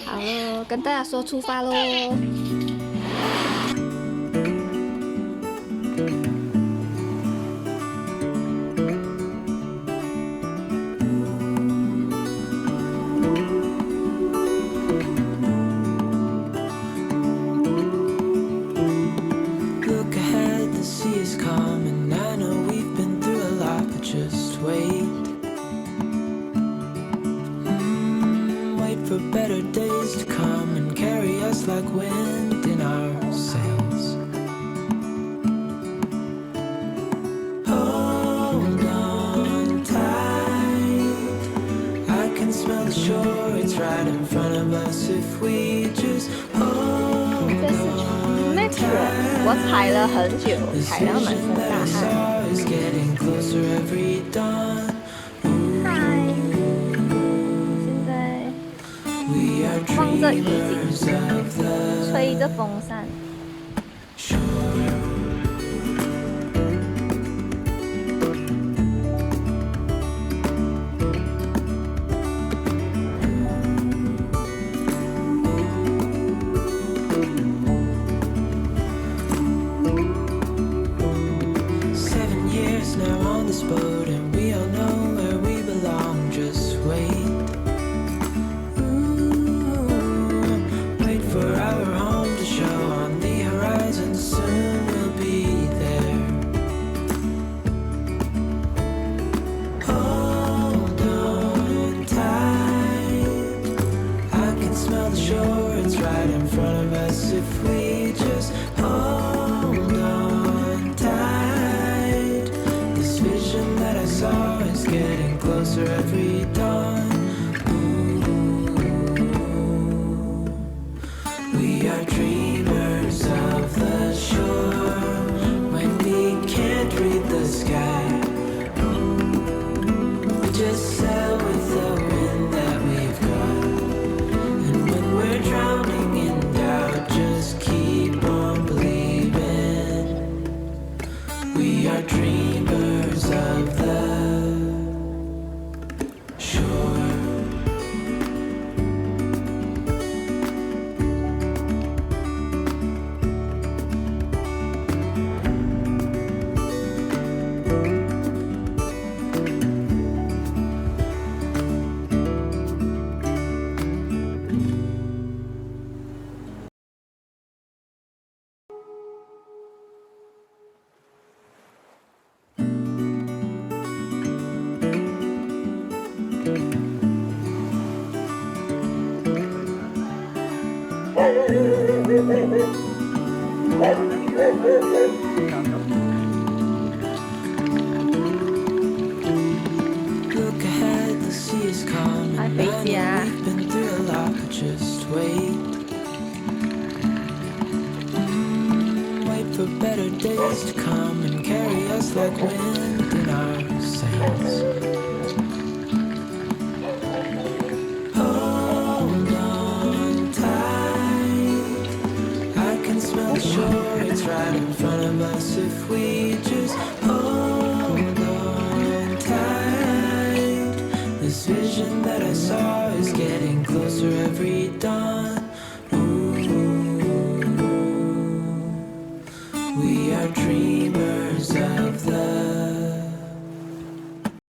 好喽，跟大家说出发喽。For better days to come and carry us like wind in our sails. Hold on tight, I can smell the shore, it's right in front of us if we just hold on tight. 我踩了很久，踩到满身大汗。 Is getting closer every dawn. 望着雨景，吹着风扇。7 years now on this boat, and we all know where we belong. Just wait. For our home to show on the horizon, soon we'll be there. Hold on tight, I can smell the shore, it's right in front of us if we just hold on tight. This vision that I saw is getting closer every dawn. We are dreamers of the shore when we can't read the sky. We just sail with the wind that we've got. And when we're drowning in doubt, just keep on believing. We are dreamers of the shore. Look ahead, the sea is calm, and I know we've been through a lot, but just wait. Wait for better days to come and carry us like wind in our sails. Hold on tight, I can smell the shore, it's right in front of us if we just hold on tight. This vision that I saw is getting closer every dawn.